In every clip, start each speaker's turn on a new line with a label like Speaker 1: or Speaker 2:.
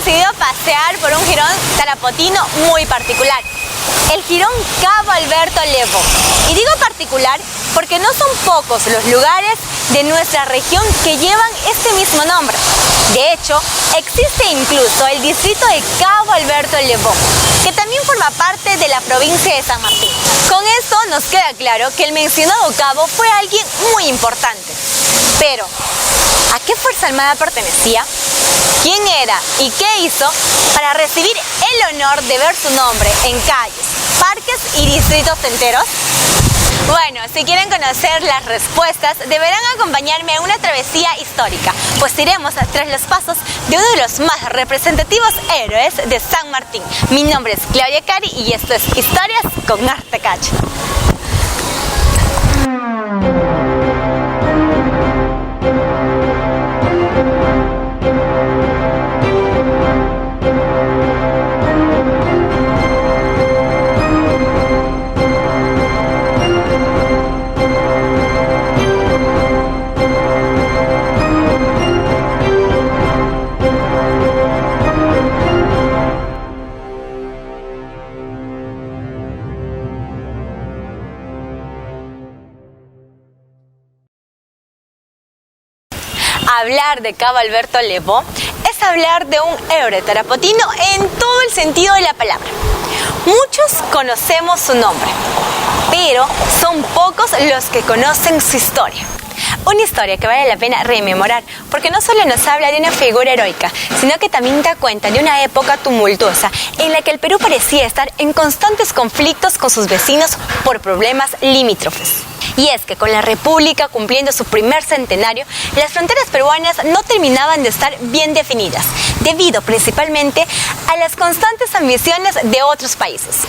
Speaker 1: decidido pasear por un jirón tarapotino muy particular, el Jirón Cabo Alberto Levó. Y digo particular porque no son pocos los lugares de nuestra región que llevan este mismo nombre. De hecho, existe incluso el distrito de Cabo Alberto Levó, que también forma parte de la provincia de San Martín. Con esto nos queda claro que el mencionado cabo fue alguien muy importante. Pero, ¿a qué fuerza armada pertenecía? ¿Quién era y qué hizo para recibir el honor de ver su nombre en calles, parques y distritos enteros? Bueno, si quieren conocer las respuestas, deberán acompañarme a una travesía histórica, pues iremos tras los pasos de uno de los más representativos héroes de San Martín. Mi nombre es Claudia Cari y esto es Historias con Arte Cacho. Hablar de Cabo Alberto Levó es hablar de un héroe tarapotino en todo el sentido de la palabra. Muchos conocemos su nombre, pero son pocos los que conocen su historia. Una historia que vale la pena rememorar, porque no solo nos habla de una figura heroica, sino que también da cuenta de una época tumultuosa en la que el Perú parecía estar en constantes conflictos con sus vecinos por problemas limítrofes. Y es que con la República cumpliendo su primer centenario, las fronteras peruanas no terminaban de estar bien definidas, debido principalmente a las constantes ambiciones de otros países.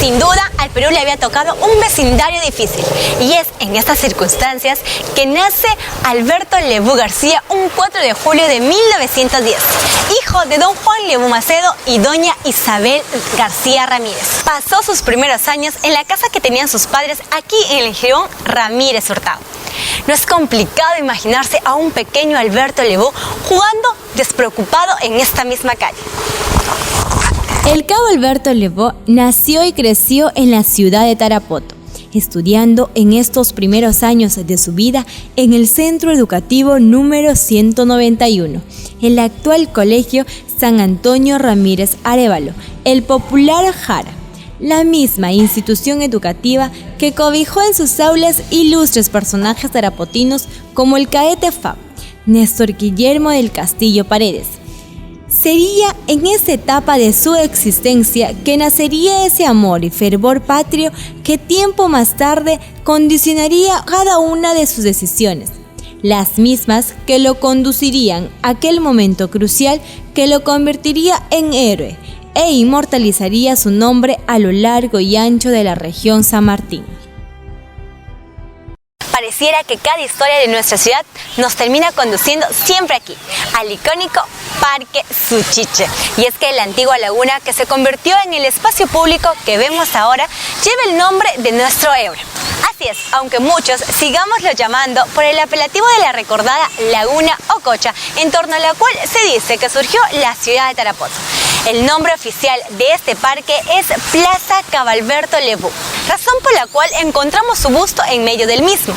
Speaker 1: Sin duda, al Perú le había tocado un vecindario difícil, y es en estas circunstancias que nace Alberto Levó García un 4 de julio de 1910, hijo de don Juan Levó Macedo y doña Isabel García Ramírez. Pasó sus primeros años en la casa que tenían sus padres aquí en el Jirón Ramírez Hurtado. No es complicado imaginarse a un pequeño Alberto Levó jugando despreocupado en esta misma calle.
Speaker 2: El Cabo Alberto Levó nació y creció en la ciudad de Tarapoto, estudiando en estos primeros años de su vida en el Centro Educativo número 191, el actual Colegio San Antonio Ramírez Arévalo, el popular Jara, la misma institución educativa que cobijó en sus aulas ilustres personajes tarapotinos como el caete Fab, Néstor Guillermo del Castillo Paredes. Sería en esta etapa de su existencia que nacería ese amor y fervor patrio que tiempo más tarde condicionaría cada una de sus decisiones, las mismas que lo conducirían a aquel momento crucial que lo convertiría en héroe e inmortalizaría su nombre a lo largo y ancho de la región San Martín.
Speaker 1: Pareciera que cada historia de nuestra ciudad nos termina conduciendo siempre aquí, al icónico Parque Suchiche. Y es que la antigua laguna que se convirtió en el espacio público que vemos ahora lleva el nombre de nuestro héroe. Así es, aunque muchos sigámoslo llamando por el apelativo de la recordada Laguna Ococha, en torno a la cual se dice que surgió la ciudad de Tarapoto. El nombre oficial de este parque es Plaza Cabo Alberto Levó, razón por la cual encontramos su busto en medio del mismo.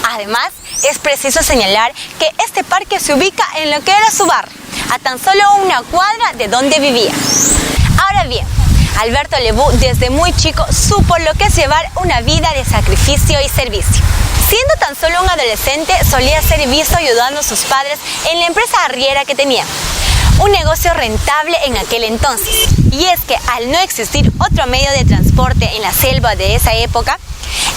Speaker 1: Además, es preciso señalar que este parque se ubica en lo que era su barrio, a tan solo una cuadra de donde vivía. Ahora bien, Alberto Levó desde muy chico supo lo que es llevar una vida de sacrificio y servicio. Siendo tan solo un adolescente, solía ser visto ayudando a sus padres en la empresa arriera que tenían, un negocio rentable en aquel entonces. Y es que al no existir otro medio de transporte en la selva de esa época,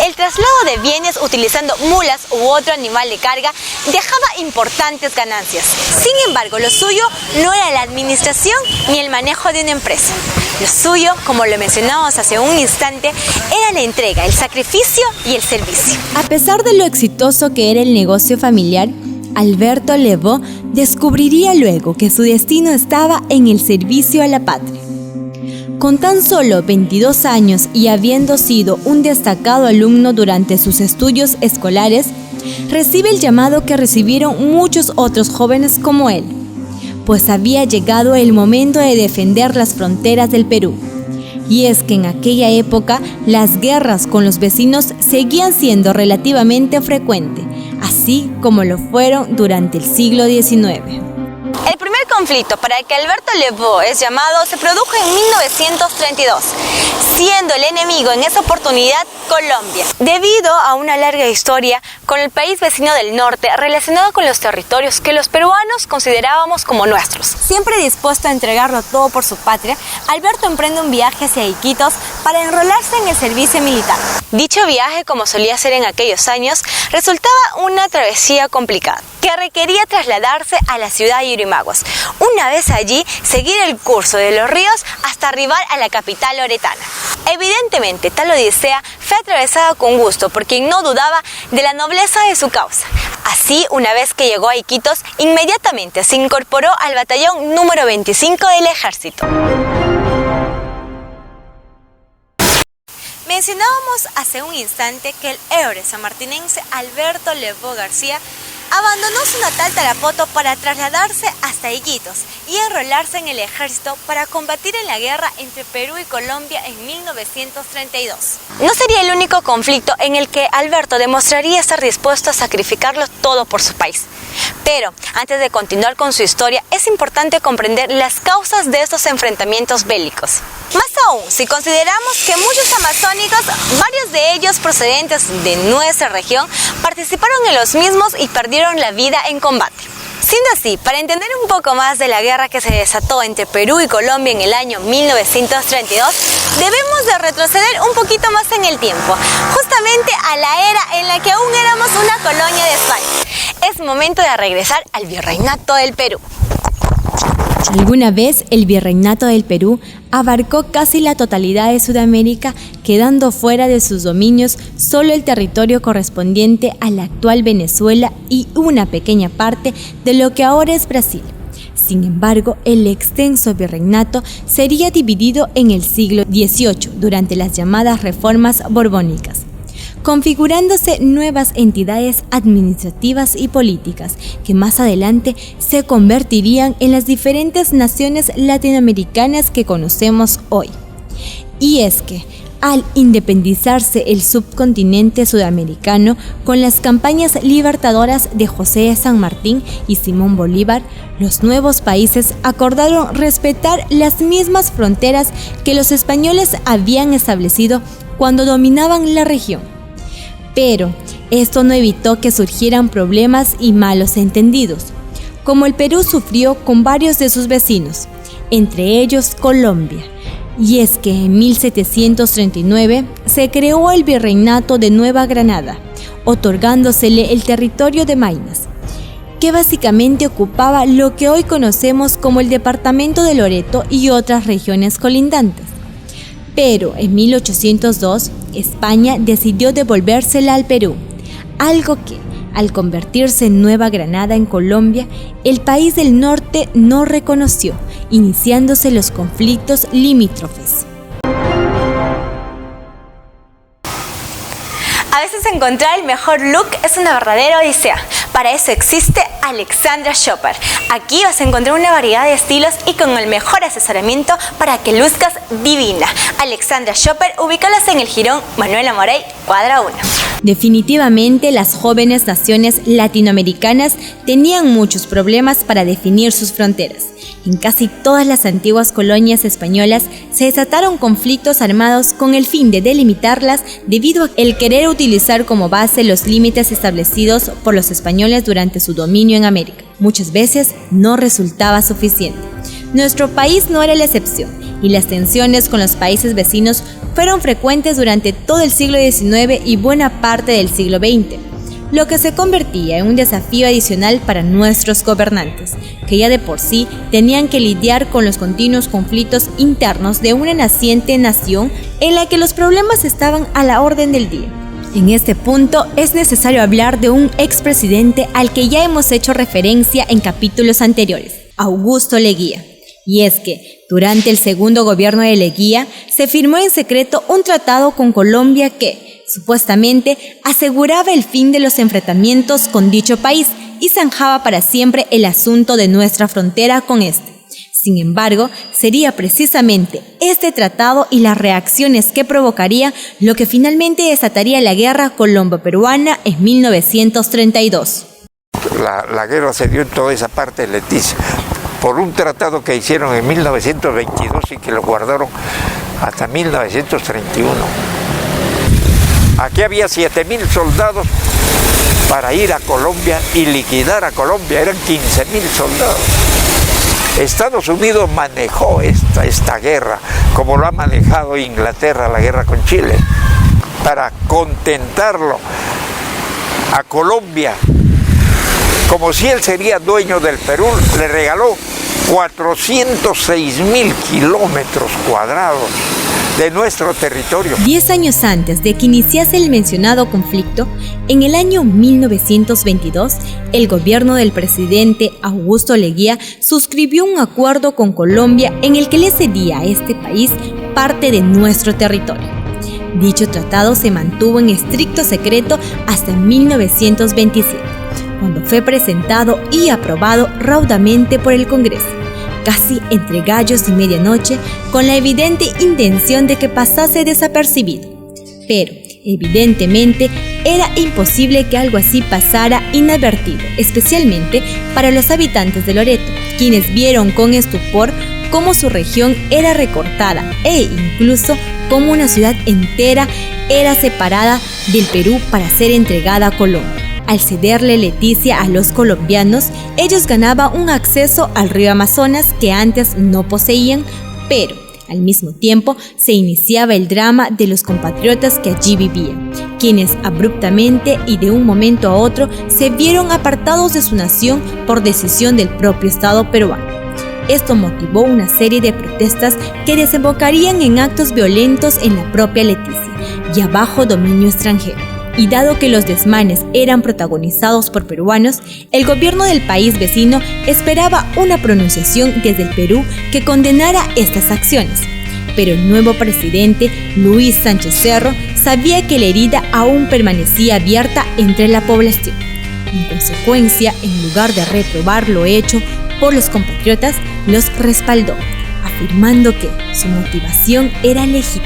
Speaker 1: el traslado de bienes utilizando mulas u otro animal de carga dejaba importantes ganancias. Sin embargo, lo suyo no era la administración ni el manejo de una empresa. Lo suyo, como lo mencionamos hace un instante, era la entrega, el sacrificio y el servicio.
Speaker 2: A pesar de lo exitoso que era el negocio familiar, Alberto Levó descubriría luego que su destino estaba en el servicio a la patria. Con tan solo 22 años y habiendo sido un destacado alumno durante sus estudios escolares, recibe el llamado que recibieron muchos otros jóvenes como él, pues había llegado el momento de defender las fronteras del Perú. Y es que en aquella época las guerras con los vecinos seguían siendo relativamente frecuentes, así como lo fueron durante el siglo XIX.
Speaker 1: El primer conflicto para el que Alberto Leboe es llamado se produjo en 1932, siendo el enemigo en esa oportunidad Colombia, debido a una larga historia con el país vecino del norte relacionado con los territorios que los peruanos considerábamos como nuestros. Siempre dispuesto a entregarlo todo por su patria, Alberto emprende un viaje hacia Iquitos para enrolarse en el servicio militar. Dicho viaje, como solía ser en aquellos años, resultaba una travesía complicada, que requería trasladarse a la ciudad de Yurimaguas. Una vez allí, seguir el curso de los ríos hasta arribar a la capital loretana. Evidentemente, tal odisea fue atravesada con gusto por quien no dudaba de la nobleza de su causa. Así, una vez que llegó a Iquitos, inmediatamente se incorporó al batallón número 25 del ejército. Mencionábamos hace un instante que el héroe sanmartinense Alberto Leboe García abandonó su natal Tarapoto para trasladarse hasta Iquitos y enrolarse en el ejército para combatir en la guerra entre Perú y Colombia en 1932. No sería el único conflicto en el que Alberto demostraría estar dispuesto a sacrificarlo todo por su país. Pero, antes de continuar con su historia, es importante comprender las causas de estos enfrentamientos bélicos. Más aún, si consideramos que muchos amazónicos, varios de ellos procedentes de nuestra región, participaron en los mismos y perdieron la vida en combate. Siendo así, para entender un poco más de la guerra que se desató entre Perú y Colombia en el año 1932, debemos de retroceder un poquito más en el tiempo, justamente a la era en la que aún éramos una colonia de España. Es momento de regresar al Virreinato del Perú.
Speaker 2: Alguna vez el Virreinato del Perú abarcó casi la totalidad de Sudamérica, quedando fuera de sus dominios solo el territorio correspondiente a la actual Venezuela y una pequeña parte de lo que ahora es Brasil. Sin embargo, el extenso virreinato sería dividido en el siglo XVIII durante las llamadas reformas borbónicas, configurándose nuevas entidades administrativas y políticas que más adelante se convertirían en las diferentes naciones latinoamericanas que conocemos hoy. Y es que, al independizarse el subcontinente sudamericano con las campañas libertadoras de José de San Martín y Simón Bolívar, los nuevos países acordaron respetar las mismas fronteras que los españoles habían establecido cuando dominaban la región. Pero esto no evitó que surgieran problemas y malos entendidos, como el Perú sufrió con varios de sus vecinos, entre ellos Colombia. Y es que en 1739 se creó el Virreinato de Nueva Granada, otorgándosele el territorio de Maynas, que básicamente ocupaba lo que hoy conocemos como el departamento de Loreto y otras regiones colindantes. Pero en 1802, España decidió devolvérsela al Perú, algo que, al convertirse en Nueva Granada en Colombia, el país del norte no reconoció, iniciándose los conflictos limítrofes.
Speaker 1: A veces encontrar el mejor look es una verdadera odisea. Para eso existe Alexandra Shopper. Aquí vas a encontrar una variedad de estilos y con el mejor asesoramiento para que luzcas divina. Alexandra Shopper, ubícalas en el Jirón Manuela Morey, cuadra 1.
Speaker 2: Definitivamente las jóvenes naciones latinoamericanas tenían muchos problemas para definir sus fronteras. En casi todas las antiguas colonias españolas se desataron conflictos armados con el fin de delimitarlas debido a el querer utilizar como base los límites establecidos por los españoles durante su dominio en América. Muchas veces no resultaba suficiente. Nuestro país no era la excepción y las tensiones con los países vecinos fueron frecuentes durante todo el siglo XIX y buena parte del siglo XX. Lo que se convertía en un desafío adicional para nuestros gobernantes, que ya de por sí tenían que lidiar con los continuos conflictos internos de una naciente nación en la que los problemas estaban a la orden del día. En este punto es necesario hablar de un expresidente al que ya hemos hecho referencia en capítulos anteriores, Augusto Leguía. Y es que, durante el segundo gobierno de Leguía, se firmó en secreto un tratado con Colombia que, supuestamente, aseguraba el fin de los enfrentamientos con dicho país y zanjaba para siempre el asunto de nuestra frontera con este. Sin embargo, sería precisamente este tratado y las reacciones que provocaría lo que finalmente desataría la guerra colombo-peruana en 1932.
Speaker 3: La guerra se dio en toda esa parte, Leticia, por un tratado que hicieron en 1922 y que lo guardaron hasta 1931. Aquí había 7.000 soldados para ir a Colombia y liquidar a Colombia, eran 15.000 soldados. Estados Unidos manejó esta guerra, como lo ha manejado Inglaterra, la guerra con Chile, para contentarlo a Colombia. Como si él sería dueño del Perú, le regaló 406.000 kilómetros cuadrados de nuestro territorio.
Speaker 2: 10 años antes de que iniciase el mencionado conflicto, en el año 1922, el gobierno del presidente Augusto Leguía suscribió un acuerdo con Colombia en el que le cedía a este país parte de nuestro territorio. Dicho tratado se mantuvo en estricto secreto hasta 1927, cuando fue presentado y aprobado raudamente por el Congreso, casi entre gallos y medianoche, con la evidente intención de que pasase desapercibido. Pero, evidentemente, era imposible que algo así pasara inadvertido, especialmente para los habitantes de Loreto, quienes vieron con estupor cómo su región era recortada e incluso cómo una ciudad entera era separada del Perú para ser entregada a Colombia. Al cederle Leticia a los colombianos, ellos ganaban un acceso al río Amazonas que antes no poseían, pero al mismo tiempo se iniciaba el drama de los compatriotas que allí vivían, quienes abruptamente y de un momento a otro se vieron apartados de su nación por decisión del propio Estado peruano. Esto motivó una serie de protestas que desembocarían en actos violentos en la propia Leticia y a bajo dominio extranjero. Y dado que los desmanes eran protagonizados por peruanos, el gobierno del país vecino esperaba una pronunciación desde el Perú que condenara estas acciones. Pero el nuevo presidente, Luis Sánchez Cerro, sabía que la herida aún permanecía abierta entre la población. En consecuencia, en lugar de reprobar lo hecho por los compatriotas, los respaldó, afirmando que su motivación era legítima: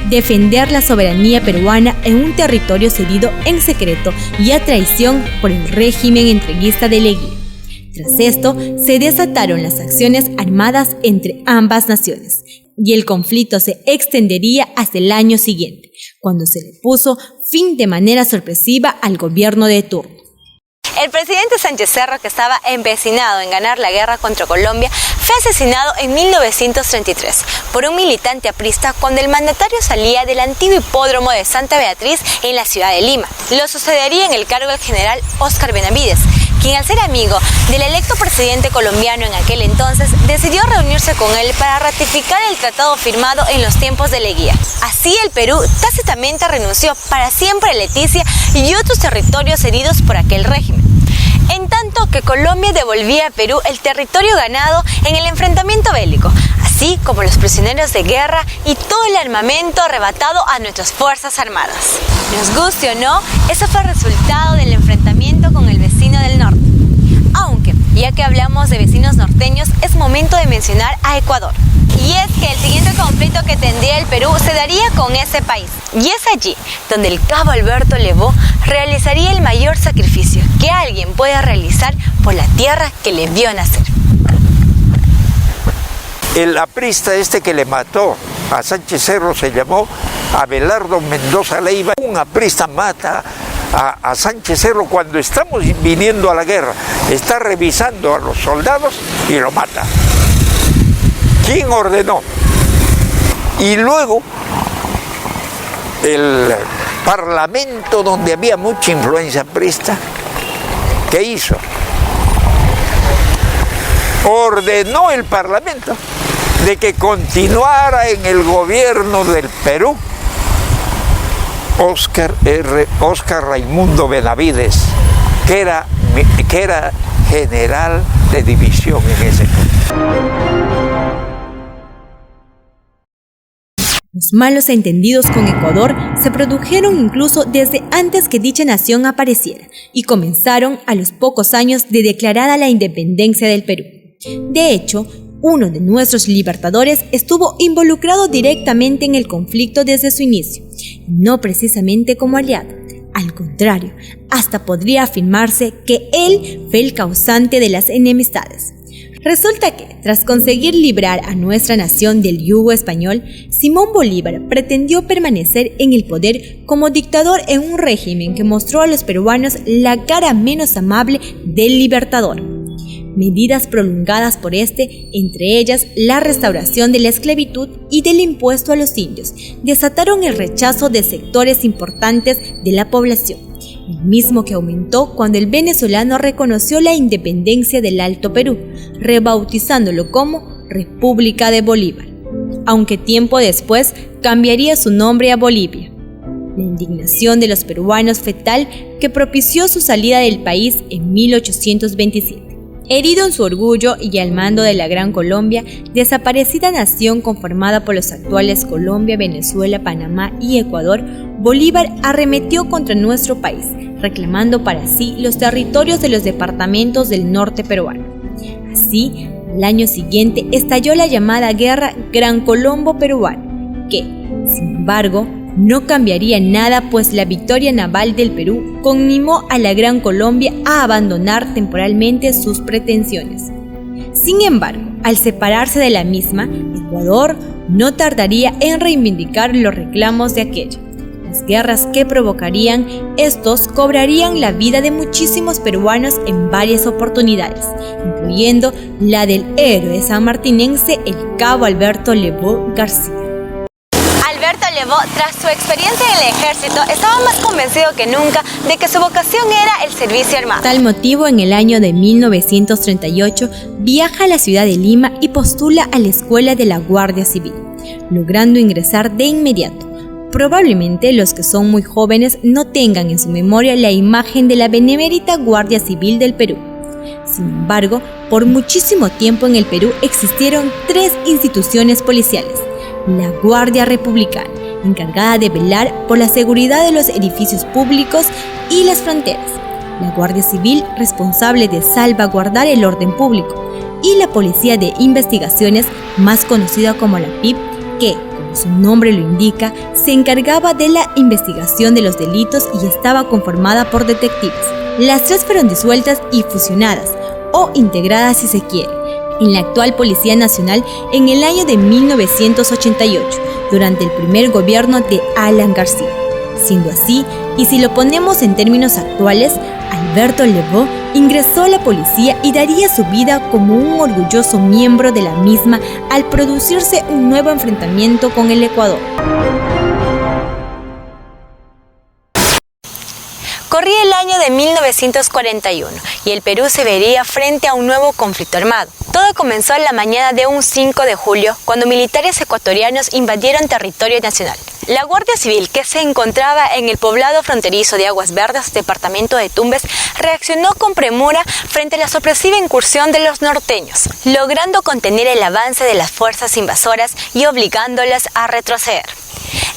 Speaker 2: defender la soberanía peruana en un territorio cedido en secreto y a traición por el régimen entreguista de Leguía. Tras esto, se desataron las acciones armadas entre ambas naciones, y el conflicto se extendería hasta el año siguiente, cuando se le puso fin de manera sorpresiva al gobierno de turno.
Speaker 1: El presidente Sánchez Cerro, que estaba empecinado en ganar la guerra contra Colombia, fue asesinado en 1933 por un militante aprista cuando el mandatario salía del antiguo hipódromo de Santa Beatriz en la ciudad de Lima. Lo sucedería en el cargo el general Óscar Benavides, quien, al ser amigo del electo presidente colombiano en aquel entonces, decidió reunirse con él para ratificar el tratado firmado en los tiempos de Leguía. Así, el Perú tácitamente renunció para siempre a Leticia y otros territorios cedidos por aquel régimen, en tanto que Colombia devolvía a Perú el territorio ganado en el enfrentamiento bélico, así como los prisioneros de guerra y todo el armamento arrebatado a nuestras fuerzas armadas. Nos guste o no, eso fue el resultado del enfrentamiento con el vecino del norte. Aunque, ya que hablamos de vecinos norteños, es momento de mencionar a Ecuador. Y es que el siguiente conflicto que tendría el Perú se daría con ese país. Y es allí donde el cabo Alberto Levó realizaría el mayor sacrificio que alguien puede realizar por la tierra que le vio nacer.
Speaker 3: El aprista que le mató a Sánchez Cerro se llamó Abelardo Mendoza Leiva. Un aprista mata a Sánchez Cerro cuando estamos viniendo a la guerra. Está revisando a los soldados y lo mata. ¿Quién ordenó? Y luego el parlamento, donde había mucha influencia aprista, ¿qué hizo? Ordenó el parlamento de que continuara en el gobierno del Perú Óscar Raimundo Benavides, que era general de división en ese momento.
Speaker 2: Los malos entendidos con Ecuador se produjeron incluso desde antes que dicha nación apareciera y comenzaron a los pocos años de declarada la independencia del Perú. De hecho, uno de nuestros libertadores estuvo involucrado directamente en el conflicto desde su inicio, no precisamente como aliado. Al contrario, hasta podría afirmarse que él fue el causante de las enemistades. Resulta que, tras conseguir librar a nuestra nación del yugo español, Simón Bolívar pretendió permanecer en el poder como dictador en un régimen que mostró a los peruanos la cara menos amable del libertador. Medidas prolongadas por este, entre ellas la restauración de la esclavitud y del impuesto a los indios, desataron el rechazo de sectores importantes de la población, el mismo que aumentó cuando el venezolano reconoció la independencia del Alto Perú, rebautizándolo como República de Bolívar, aunque tiempo después cambiaría su nombre a Bolivia. La indignación de los peruanos fue tal que propició su salida del país en 1827. Herido en su orgullo y al mando de la Gran Colombia, desaparecida nación conformada por los actuales Colombia, Venezuela, Panamá y Ecuador, Bolívar arremetió contra nuestro país, reclamando para sí los territorios de los departamentos del norte peruano. Así, al año siguiente estalló la llamada Guerra Gran Colombo Peruana, que, sin embargo, no cambiaría nada, pues la victoria naval del Perú conminó a la Gran Colombia a abandonar temporalmente sus pretensiones. Sin embargo, al separarse de la misma, Ecuador no tardaría en reivindicar los reclamos de aquella. Las guerras que provocarían estos cobrarían la vida de muchísimos peruanos en varias oportunidades, incluyendo la del héroe sanmartinense el cabo Alberto Leboe García.
Speaker 1: Alberto Leboe, tras su experiencia en el ejército, estaba más convencido que nunca de que su vocación era el servicio armado.
Speaker 2: Tal motivo, en el año de 1938, viaja a la ciudad de Lima y postula a la Escuela de la Guardia Civil, logrando ingresar de inmediato. Probablemente los que son muy jóvenes no tengan en su memoria la imagen de la benemérita Guardia Civil del Perú. Sin embargo, por muchísimo tiempo en el Perú existieron 3 instituciones policiales: la Guardia Republicana, encargada de velar por la seguridad de los edificios públicos y las fronteras; la Guardia Civil, responsable de salvaguardar el orden público; y la Policía de Investigaciones, más conocida como la PIP, que, como su nombre lo indica, se encargaba de la investigación de los delitos y estaba conformada por detectives. Las 3 fueron disueltas y fusionadas, o integradas si se quiere, en la actual Policía Nacional en el año de 1988, durante el primer gobierno de Alan García. Siendo así, y si lo ponemos en términos actuales, Alberto Leboe ingresó a la policía y daría su vida como un orgulloso miembro de la misma al producirse un nuevo enfrentamiento con el Ecuador.
Speaker 1: Corría el año de 1941 y el Perú se vería frente a un nuevo conflicto armado. Todo comenzó en la mañana de un 5 de julio, cuando militares ecuatorianos invadieron territorio nacional. La Guardia Civil, que se encontraba en el poblado fronterizo de Aguas Verdes, departamento de Tumbes, reaccionó con premura frente a la sorpresiva incursión de los norteños, logrando contener el avance de las fuerzas invasoras y obligándolas a retroceder.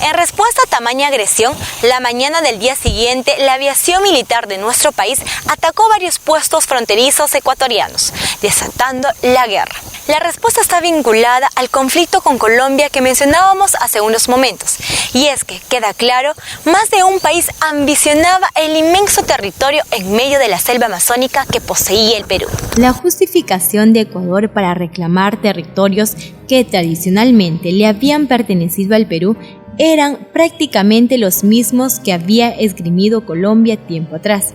Speaker 1: En respuesta a tamaña agresión, la mañana del día siguiente, la aviación militar de nuestro país atacó varios puestos fronterizos ecuatorianos, desatando la guerra. La respuesta está vinculada al conflicto con Colombia que mencionábamos hace unos momentos, y es que, queda claro, más de un país ambicionaba el inmenso territorio en medio de la selva amazónica que poseía el Perú.
Speaker 2: La justificación de Ecuador para reclamar territorios que tradicionalmente le habían pertenecido al Perú eran prácticamente los mismos que había esgrimido Colombia tiempo atrás.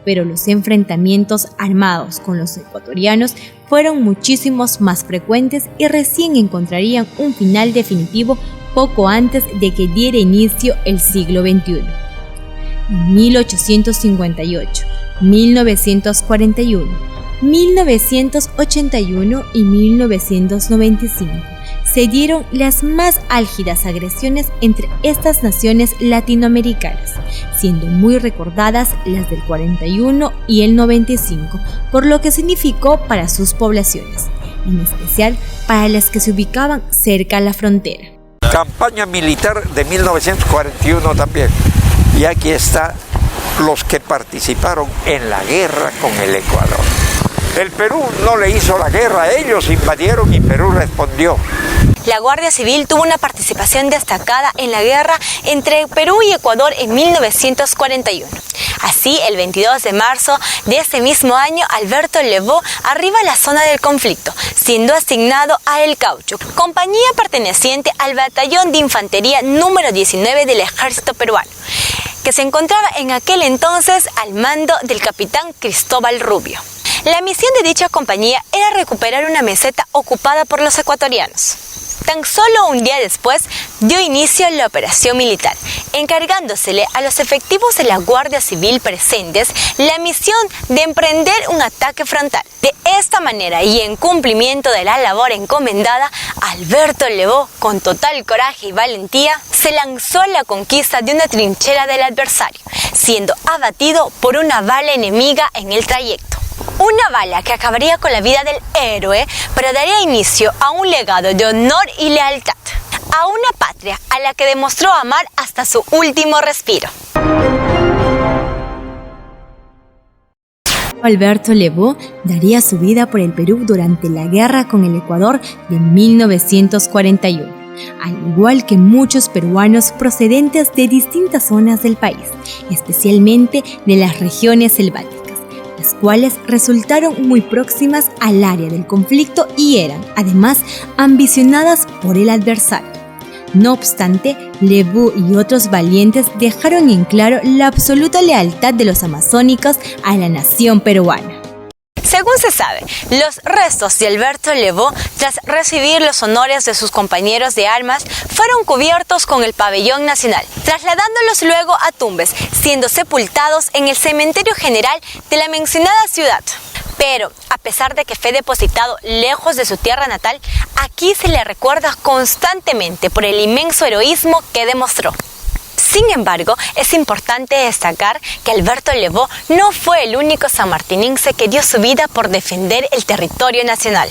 Speaker 2: Pero los enfrentamientos armados con los ecuatorianos fueron muchísimos más frecuentes y recién encontrarían un final definitivo poco antes de que diera inicio el siglo XXI. En 1858, 1941, 1981 y 1995 se dieron las más álgidas agresiones entre estas naciones latinoamericanas, siendo muy recordadas las del 41 y el 95, por lo que significó para sus poblaciones, en especial para las que se ubicaban cerca a la frontera.
Speaker 3: campaña militar de 1941 también. Y aquí está los que participaron en la guerra con el Ecuador. El Perú no le hizo la guerra, ellos invadieron y Perú respondió.
Speaker 1: La Guardia Civil tuvo una participación destacada en la guerra entre Perú y Ecuador en 1941. Así, el 22 de marzo de ese mismo año, Alberto Leboe arriba a la zona del conflicto, siendo asignado a El Caucho, compañía perteneciente al Batallón de Infantería número 19 del Ejército Peruano, que se encontraba en aquel entonces al mando del capitán Cristóbal Rubio. La misión de dicha compañía era recuperar una meseta ocupada por los ecuatorianos. Tan solo un día después dio inicio la operación militar, encargándosele a los efectivos de la Guardia Civil presentes la misión de emprender un ataque frontal. De esta manera y en cumplimiento de la labor encomendada, Alberto Leboe, con total coraje y valentía, se lanzó a la conquista de una trinchera del adversario, siendo abatido por una bala enemiga en el trayecto. Una bala que acabaría con la vida del héroe, pero daría inicio a un legado de honor y lealtad, a una patria a la que demostró amar hasta su último respiro.
Speaker 2: Alberto Leboe daría su vida por el Perú durante la guerra con el Ecuador de 1941, al igual que muchos peruanos procedentes de distintas zonas del país, especialmente de las regiones selváticas, las cuales resultaron muy próximas al área del conflicto y eran, además, ambicionadas por el adversario. No obstante, Leboe y otros valientes dejaron en claro la absoluta lealtad de los amazónicos a la nación peruana.
Speaker 1: Según se sabe, los restos de Alberto Leboe, tras recibir los honores de sus compañeros de armas, fueron cubiertos con el pabellón nacional, trasladándolos luego a Tumbes, siendo sepultados en el cementerio general de la mencionada ciudad. Pero, a pesar de que fue depositado lejos de su tierra natal, aquí se le recuerda constantemente por el inmenso heroísmo que demostró. Sin embargo, es importante destacar que Alberto Leboe no fue el único sanmartinense que dio su vida por defender el territorio nacional.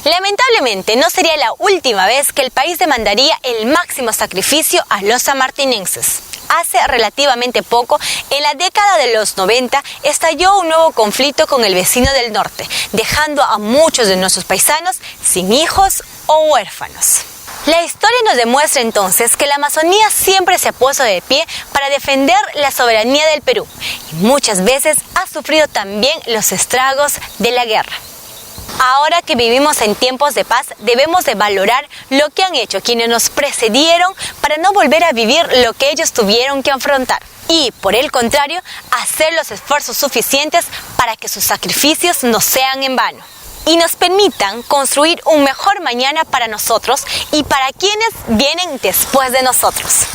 Speaker 1: Lamentablemente, no sería la última vez que el país demandaría el máximo sacrificio a los sanmartinenses. Hace relativamente poco, en la década de los 90, estalló un nuevo conflicto con el vecino del norte, dejando a muchos de nuestros paisanos sin hijos o huérfanos. La historia nos demuestra entonces que la Amazonía siempre se ha puesto de pie para defender la soberanía del Perú y muchas veces ha sufrido también los estragos de la guerra. Ahora que vivimos en tiempos de paz, debemos de valorar lo que han hecho quienes nos precedieron para no volver a vivir lo que ellos tuvieron que afrontar. Y, por el contrario, hacer los esfuerzos suficientes para que sus sacrificios no sean en vano y nos permitan construir un mejor mañana para nosotros y para quienes vienen después de nosotros.